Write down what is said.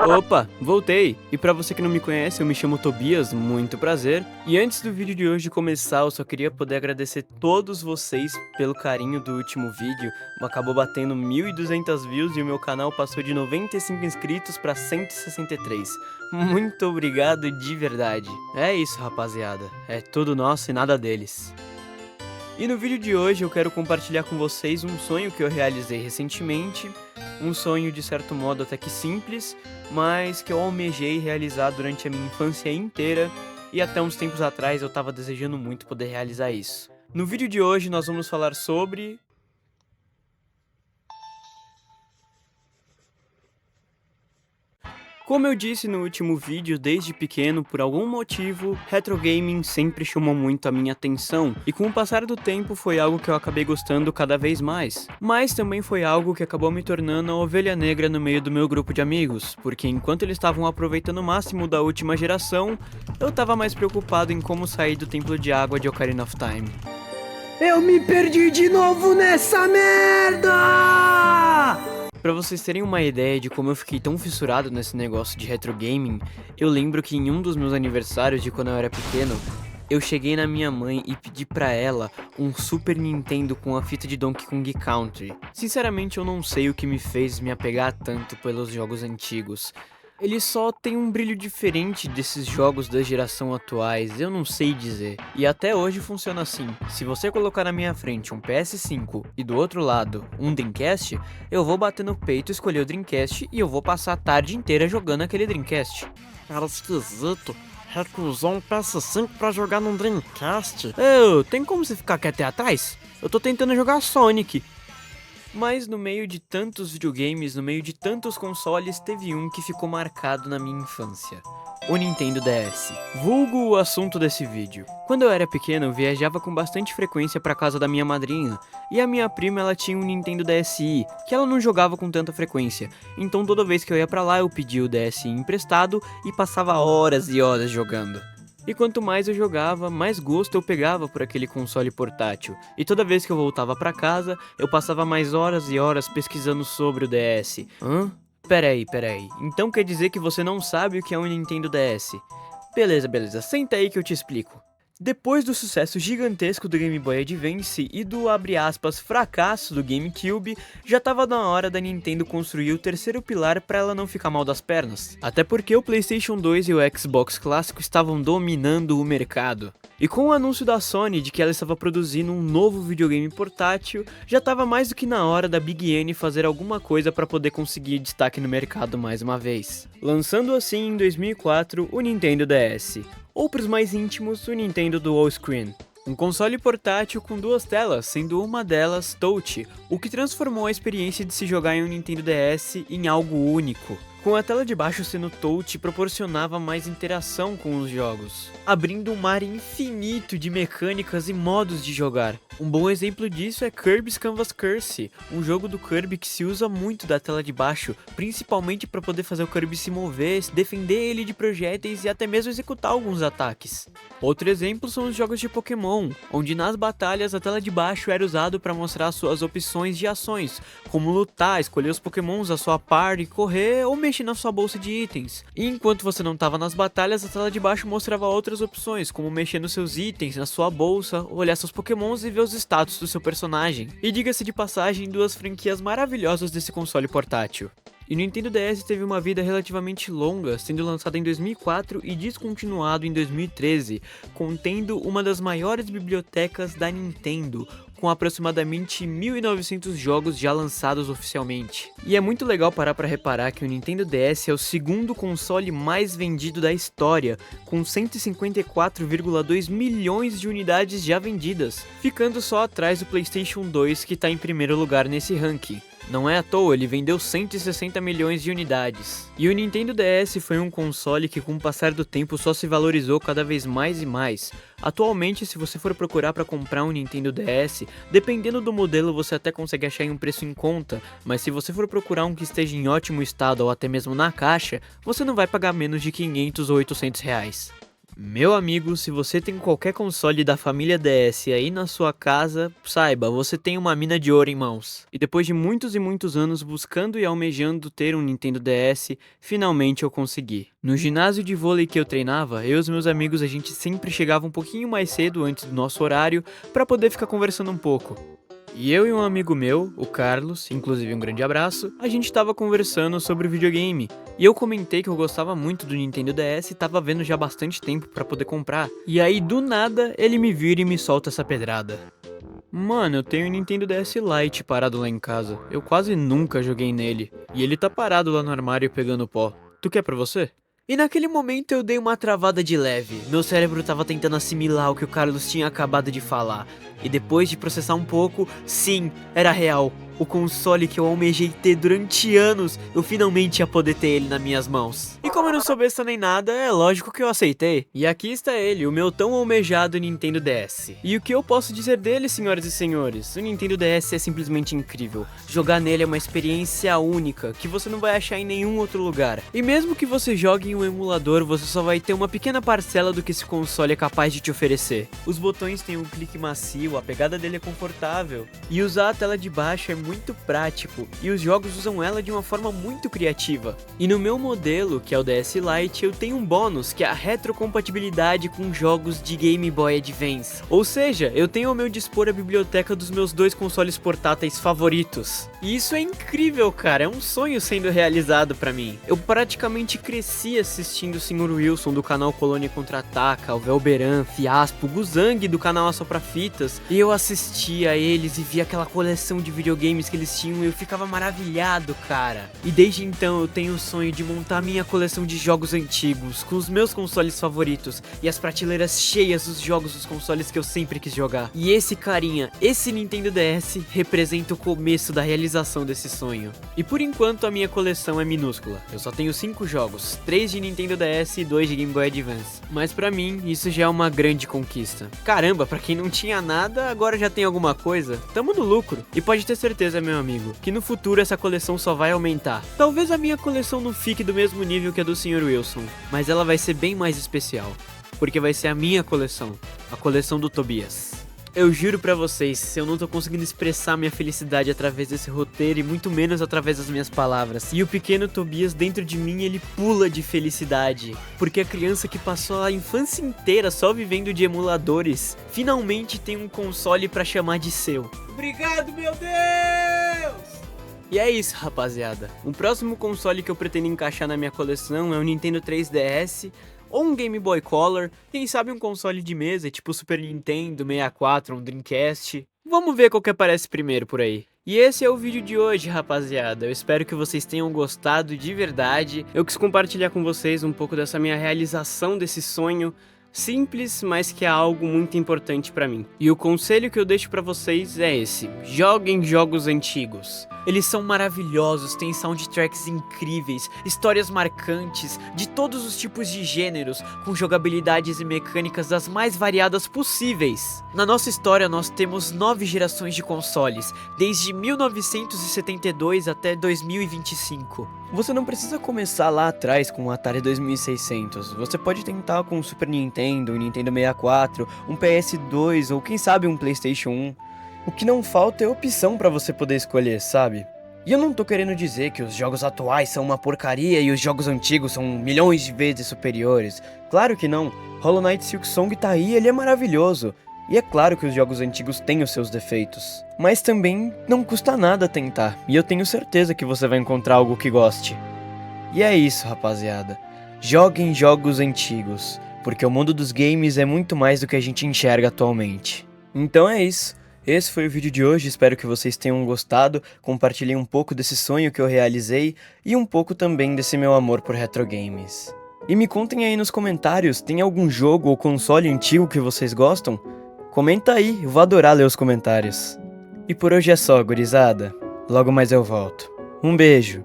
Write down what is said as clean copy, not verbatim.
Opa, voltei! E pra você que não me conhece, eu me chamo Tobias, muito prazer. E antes do vídeo de hoje começar, eu só queria poder agradecer todos vocês pelo carinho do último vídeo. Acabou batendo 1.200 views e o meu canal passou de 95 inscritos pra 163. Muito obrigado de verdade. É isso, rapaziada. É tudo nosso e nada deles. E no vídeo de hoje eu quero compartilhar com vocês um sonho que eu realizei recentemente, um sonho de certo modo até que simples, mas que eu almejei realizar durante a minha infância inteira e até uns tempos atrás eu estava desejando muito poder realizar isso. No vídeo de hoje nós vamos falar sobre... Como eu disse no último vídeo, desde pequeno, por algum motivo, retro gaming sempre chamou muito a minha atenção, e com o passar do tempo foi algo que eu acabei gostando cada vez mais. Mas também foi algo que acabou me tornando a ovelha negra no meio do meu grupo de amigos, porque enquanto eles estavam aproveitando o máximo da última geração, eu tava mais preocupado em como sair do templo de água de Ocarina of Time. Eu me perdi de novo nessa merda! Pra vocês terem uma ideia de como eu fiquei tão fissurado nesse negócio de retro gaming, eu lembro que em um dos meus aniversários de quando eu era pequeno, eu cheguei na minha mãe e pedi pra ela um Super Nintendo com a fita de Donkey Kong Country. Sinceramente eu não sei o que me fez me apegar tanto pelos jogos antigos. Ele só tem um brilho diferente desses jogos da geração atuais, eu não sei dizer. E até hoje funciona assim, se você colocar na minha frente um PS5 e do outro lado um Dreamcast, eu vou bater no peito, escolher o Dreamcast e eu vou passar a tarde inteira jogando aquele Dreamcast. Cara esquisito, recusou um PS5 pra jogar num Dreamcast. Tem como você ficar quieto aí atrás? Eu tô tentando jogar Sonic. Mas no meio de tantos videogames, no meio de tantos consoles, teve um que ficou marcado na minha infância. O Nintendo DS, vulgo o assunto desse vídeo. Quando eu era pequeno, eu viajava com bastante frequência para casa da minha madrinha, e a minha prima ela tinha um Nintendo DSi, que ela não jogava com tanta frequência, então toda vez que eu ia pra lá eu pedia o DSi emprestado e passava horas e horas jogando. E quanto mais eu jogava, mais gosto eu pegava por aquele console portátil. E toda vez que eu voltava pra casa, eu passava mais horas e horas pesquisando sobre o DS. Hã? Peraí. Então quer dizer que você não sabe o que é um Nintendo DS? Beleza, senta aí que eu te explico. Depois do sucesso gigantesco do Game Boy Advance e do, abre aspas, fracasso do GameCube, já tava na hora da Nintendo construir o terceiro pilar pra ela não ficar mal das pernas. Até porque o PlayStation 2 e o Xbox clássico estavam dominando o mercado. E com o anúncio da Sony de que ela estava produzindo um novo videogame portátil, já tava mais do que na hora da Big N fazer alguma coisa para poder conseguir destaque no mercado mais uma vez. Lançando assim em 2004 o Nintendo DS. Ou para os mais íntimos, o Nintendo Dual Screen. Um console portátil com duas telas, sendo uma delas touch, o que transformou a experiência de se jogar em um Nintendo DS em algo único. Com a tela de baixo sendo touch, proporcionava mais interação com os jogos, abrindo um mar infinito de mecânicas e modos de jogar. Um bom exemplo disso é Kirby's Canvas Curse, um jogo do Kirby que se usa muito da tela de baixo, principalmente para poder fazer o Kirby se mover, defender ele de projéteis e até mesmo executar alguns ataques. Outro exemplo são os jogos de Pokémon, onde nas batalhas a tela de baixo era usado para mostrar suas opções de ações, como lutar, escolher os Pokémons da sua party, correr ou mexer na sua bolsa de itens. E enquanto você não estava nas batalhas, a tela de baixo mostrava outras opções, como mexer nos seus itens, na sua bolsa, olhar seus Pokémons e ver os status do seu personagem. E diga-se de passagem, duas franquias maravilhosas desse console portátil. E o Nintendo DS teve uma vida relativamente longa, sendo lançado em 2004 e descontinuado em 2013, contendo uma das maiores bibliotecas da Nintendo, com aproximadamente 1.900 jogos já lançados oficialmente. E é muito legal parar para reparar que o Nintendo DS é o segundo console mais vendido da história, com 154,2 milhões de unidades já vendidas, ficando só atrás do PlayStation 2 que está em primeiro lugar nesse ranking. Não é à toa, ele vendeu 160 milhões de unidades. E o Nintendo DS foi um console que com o passar do tempo só se valorizou cada vez mais e mais. Atualmente, se você for procurar para comprar um Nintendo DS, dependendo do modelo você até consegue achar em um preço em conta, mas se você for procurar um que esteja em ótimo estado ou até mesmo na caixa, você não vai pagar menos de 500 ou 800 reais. Meu amigo, se você tem qualquer console da família DS aí na sua casa, saiba, você tem uma mina de ouro em mãos. E depois de muitos e muitos anos buscando e almejando ter um Nintendo DS, finalmente eu consegui. No ginásio de vôlei que eu treinava, eu e os meus amigos a gente sempre chegava um pouquinho mais cedo antes do nosso horário para poder ficar conversando um pouco. E eu e um amigo meu, o Carlos, inclusive um grande abraço, a gente tava conversando sobre videogame. E eu comentei que eu gostava muito do Nintendo DS e tava vendo já bastante tempo pra poder comprar. E aí do nada ele me vira e me solta essa pedrada. Mano, eu tenho um Nintendo DS Lite parado lá em casa. Eu quase nunca joguei nele. E ele tá parado lá no armário pegando pó. Tu quer pra você? E naquele momento eu dei uma travada de leve. Meu cérebro tava tentando assimilar o que o Carlos tinha acabado de falar. E depois de processar um pouco, sim, era real. O console que eu almejei ter durante anos, eu finalmente ia poder ter ele nas minhas mãos. E como eu não sou besta nem nada, é lógico que eu aceitei. E aqui está ele, o meu tão almejado Nintendo DS. E o que eu posso dizer dele, senhoras e senhores? O Nintendo DS é simplesmente incrível. Jogar nele é uma experiência única, que você não vai achar em nenhum outro lugar. E mesmo que você jogue em um emulador, você só vai ter uma pequena parcela do que esse console é capaz de te oferecer. Os botões têm um clique macio, a pegada dele é confortável. E usar a tela de baixo é muito prático, e os jogos usam ela de uma forma muito criativa. E no meu modelo, que é o DS Lite, eu tenho um bônus, que é a retrocompatibilidade com jogos de Game Boy Advance. Ou seja, eu tenho ao meu dispor a biblioteca dos meus dois consoles portáteis favoritos. E isso é incrível, cara, é um sonho sendo realizado pra mim. Eu praticamente cresci assistindo o Sr. Wilson do canal Colônia Contra-Ataca, o Velberan, Fiaspo, Guzang do canal Assopra Fitas, e eu assistia a eles e via aquela coleção de videogames que eles tinham e eu ficava maravilhado, cara. E desde então eu tenho o sonho de montar minha coleção de jogos antigos, com os meus consoles favoritos e as prateleiras cheias dos jogos dos consoles que eu sempre quis jogar. E esse carinha, esse Nintendo DS, representa o começo da realização desse sonho. E por enquanto a minha coleção é minúscula. Eu só tenho 5 jogos, 3 de Nintendo DS e 2 de Game Boy Advance. Mas pra mim, isso já é uma grande conquista. Caramba, pra quem não tinha nada, agora já tem alguma coisa. Tamo no lucro. E pode ter certeza, meu amigo, que no futuro essa coleção só vai aumentar. Talvez a minha coleção não fique do mesmo nível que a do Sr. Wilson, mas ela vai ser bem mais especial, porque vai ser a minha coleção, a coleção do Tobias. Eu juro pra vocês, eu não tô conseguindo expressar minha felicidade através desse roteiro e muito menos através das minhas palavras. E o pequeno Tobias dentro de mim, ele pula de felicidade. Porque a criança que passou a infância inteira só vivendo de emuladores, finalmente tem um console pra chamar de seu. Obrigado, meu Deus! E é isso, rapaziada. O próximo console que eu pretendo encaixar na minha coleção é o Nintendo 3DS, ou um Game Boy Color, quem sabe um console de mesa, tipo Super Nintendo, 64, um Dreamcast. Vamos ver qual que aparece primeiro por aí. E esse é o vídeo de hoje, rapaziada. Eu espero que vocês tenham gostado de verdade. Eu quis compartilhar com vocês um pouco dessa minha realização desse sonho simples, mas que é algo muito importante pra mim. E o conselho que eu deixo pra vocês é esse: joguem jogos antigos. Eles são maravilhosos, têm soundtracks incríveis, histórias marcantes, de todos os tipos de gêneros, com jogabilidades e mecânicas das mais variadas possíveis. Na nossa história nós temos 9 gerações de consoles, desde 1972 até 2025. Você não precisa começar lá atrás com o Atari 2600, você pode tentar com o Super Nintendo, o Nintendo 64, um PS2 ou quem sabe um PlayStation 1. O que não falta é opção pra você poder escolher, sabe? E eu não tô querendo dizer que os jogos atuais são uma porcaria e os jogos antigos são milhões de vezes superiores. Claro que não. Hollow Knight Silksong tá aí, ele é maravilhoso. E é claro que os jogos antigos têm os seus defeitos. Mas também não custa nada tentar. E eu tenho certeza que você vai encontrar algo que goste. E é isso, rapaziada. Joguem jogos antigos. Porque o mundo dos games é muito mais do que a gente enxerga atualmente. Então é isso. Esse foi o vídeo de hoje, espero que vocês tenham gostado, compartilhei um pouco desse sonho que eu realizei e um pouco também desse meu amor por retro games. E me contem aí nos comentários, tem algum jogo ou console antigo que vocês gostam? Comenta aí, eu vou adorar ler os comentários. E por hoje é só, gurizada. Logo mais eu volto. Um beijo.